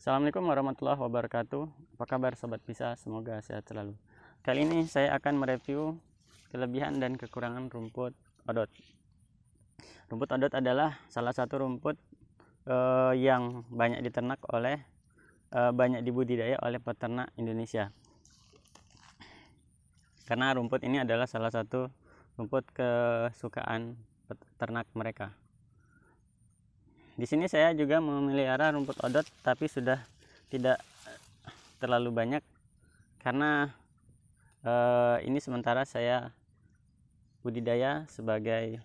Assalamualaikum warahmatullahi wabarakatuh. Apa kabar sobat Bisa? Semoga sehat selalu. Kali ini saya akan mereview kelebihan dan kekurangan rumput odot. Rumput odot adalah salah satu rumput yang banyak diternak oleh banyak dibudidaya oleh peternak Indonesia. Karena rumput ini adalah salah satu rumput kesukaan peternak mereka. Di sini saya juga memelihara rumput odot, tapi sudah tidak terlalu banyak karena ini sementara saya budidaya sebagai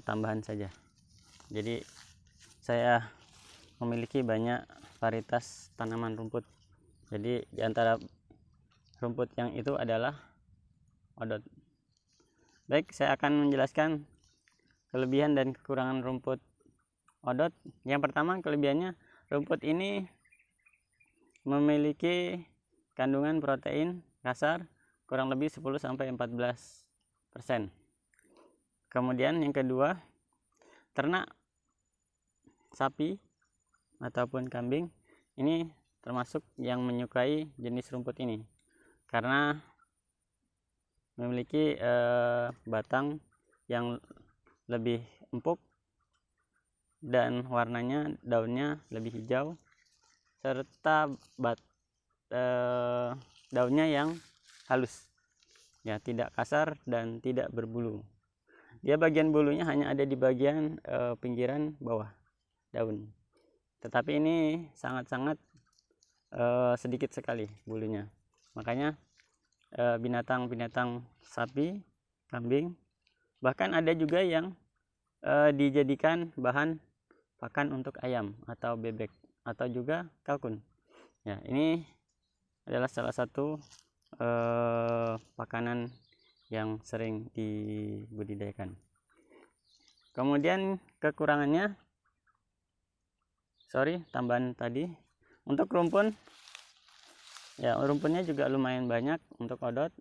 tambahan saja. Jadi saya memiliki banyak varietas tanaman rumput. Jadi di antara rumput yang itu adalah odot. Baik, saya akan menjelaskan kelebihan dan kekurangan rumput odot. Yang pertama, kelebihannya, rumput ini memiliki kandungan protein kasar kurang lebih 10-14%. Kemudian yang kedua, ternak sapi ataupun kambing ini termasuk yang menyukai jenis rumput ini karena memiliki batang yang lebih empuk dan warnanya, daunnya lebih hijau, serta daunnya yang halus, ya, tidak kasar dan tidak berbulu. Dia bagian bulunya hanya ada di bagian pinggiran bawah daun, tetapi ini sangat-sangat sedikit sekali bulunya. Makanya binatang-binatang sapi, kambing, bahkan ada juga yang dijadikan bahan pakan untuk ayam atau bebek atau juga kalkun. Ya, ini adalah salah satu makanan yang sering dibudidayakan. Kemudian kekurangannya, tambahan tadi untuk rumpun, ya, rumputnya juga lumayan banyak untuk odot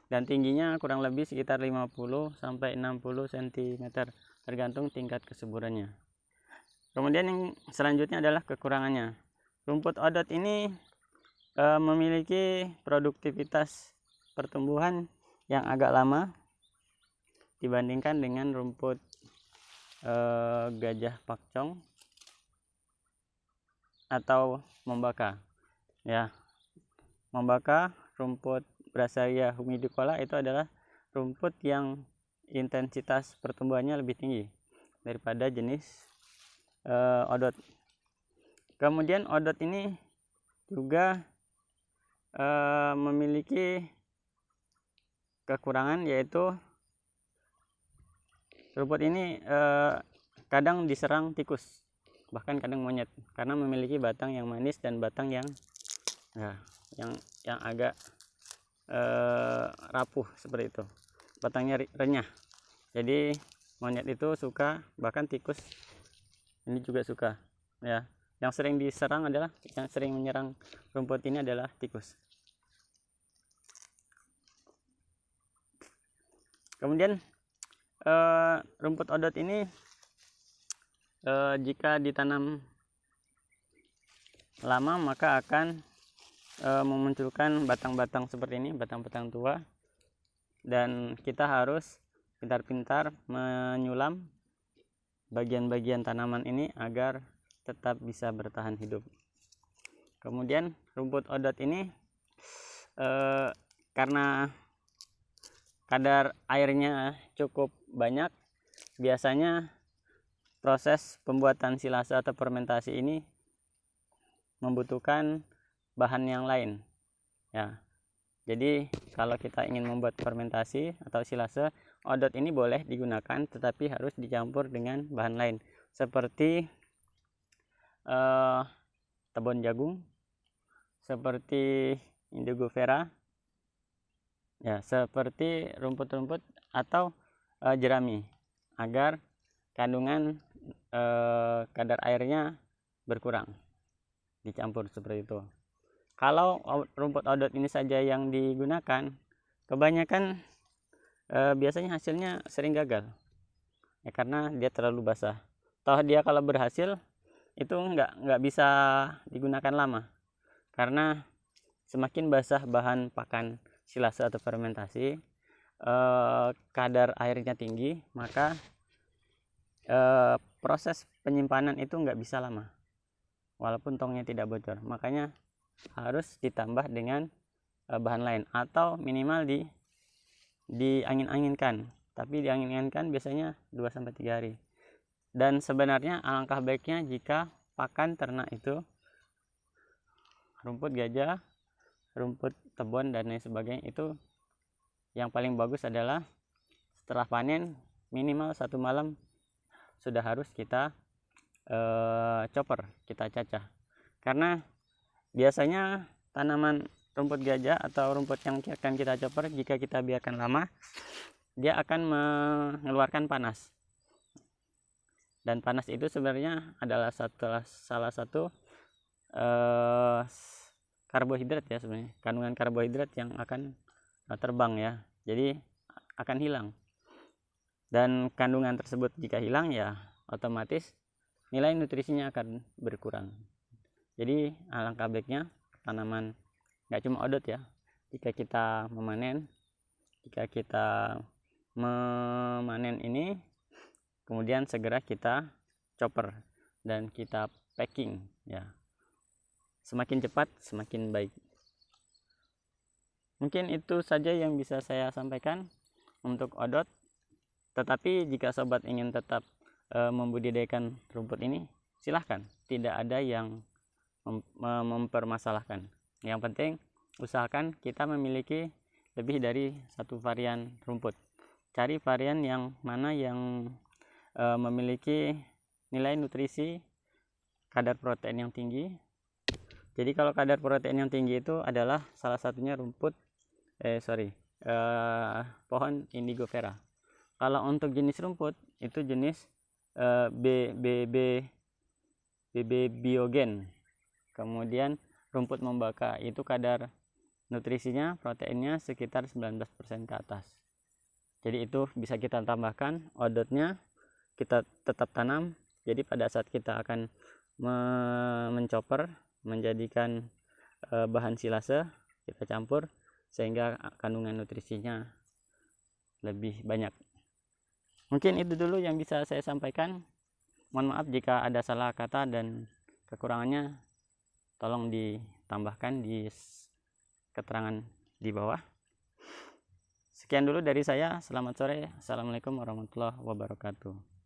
dan tingginya kurang lebih sekitar 50-60 cm tergantung tingkat kesuburannya. Kemudian yang selanjutnya adalah kekurangannya. Rumput odot ini memiliki produktivitas pertumbuhan yang agak lama dibandingkan dengan rumput gajah pakcong atau membaka. Ya, membaka, rumput Bracharia humidicola itu adalah rumput yang intensitas pertumbuhannya lebih tinggi daripada jenis odot. Kemudian odot ini juga memiliki kekurangan, yaitu rumput ini kadang diserang tikus, bahkan kadang monyet, karena memiliki batang yang manis dan batang yang agak rapuh seperti itu, batangnya renyah. Jadi monyet itu suka, bahkan tikus ini juga suka, ya. Yang sering menyerang rumput ini adalah tikus. Kemudian rumput odot ini jika ditanam lama maka akan memunculkan batang-batang seperti ini, batang-batang tua, dan kita harus pintar-pintar menyulam bagian-bagian tanaman ini agar tetap bisa bertahan hidup. Kemudian rumput odot ini karena kadar airnya cukup banyak, biasanya proses pembuatan silase atau fermentasi ini membutuhkan bahan yang lain, ya. Jadi kalau kita ingin membuat fermentasi atau silase, odot ini boleh digunakan, tetapi harus dicampur dengan bahan lain seperti tebon jagung, seperti indigo vera, ya, seperti rumput-rumput atau jerami, agar kandungan kadar airnya berkurang, dicampur seperti itu. Kalau rumput odot ini saja yang digunakan, kebanyakan biasanya hasilnya sering gagal, ya, karena dia terlalu basah. Toh dia kalau berhasil itu nggak bisa digunakan lama, karena semakin basah bahan pakan silase atau fermentasi, kadar airnya tinggi, maka proses penyimpanan itu nggak bisa lama walaupun tongnya tidak bocor. Makanya harus ditambah dengan bahan lain, atau minimal diangin-anginkan. Tapi diangin-anginkan biasanya 2-3 hari. Dan sebenarnya alangkah baiknya jika pakan ternak itu rumput gajah, rumput tebon dan lain sebagainya, itu yang paling bagus adalah setelah panen minimal 1 malam sudah harus kita chopper, kita cacah. Karena biasanya tanaman rumput gajah atau rumput yang akan kita chopper, jika kita biarkan lama, dia akan mengeluarkan panas. Dan panas itu sebenarnya adalah salah satu karbohidrat ya, sebenarnya kandungan karbohidrat yang akan terbang ya, jadi akan hilang. Dan kandungan tersebut jika hilang ya otomatis nilai nutrisinya akan berkurang. Jadi alangkah baiknya tanaman, nggak cuma odot ya, jika kita memanen ini, kemudian segera kita chopper dan kita packing ya, semakin cepat semakin baik. Mungkin itu saja yang bisa saya sampaikan untuk odot. Tetapi jika sobat ingin tetap membudidayakan rumput ini, silahkan, tidak ada yang mempermasalahkan. Yang penting usahakan kita memiliki lebih dari satu varian rumput. Cari varian yang mana yang memiliki nilai nutrisi, kadar protein yang tinggi. Jadi kalau kadar protein yang tinggi itu adalah salah satunya pohon indigo vera. Kalau untuk jenis rumput itu jenis BB biogen. Kemudian rumput membaka itu kadar nutrisinya, proteinnya sekitar 19% ke atas. Jadi itu bisa kita tambahkan. Odotnya kita tetap tanam. Jadi pada saat kita akan menchopper, menjadikan bahan silase, kita campur sehingga kandungan nutrisinya lebih banyak. Mungkin itu dulu yang bisa saya sampaikan. Mohon maaf jika ada salah kata dan kekurangannya, tolong ditambahkan di keterangan di bawah. Sekian dulu dari saya. Selamat sore. Assalamualaikum warahmatullahi wabarakatuh.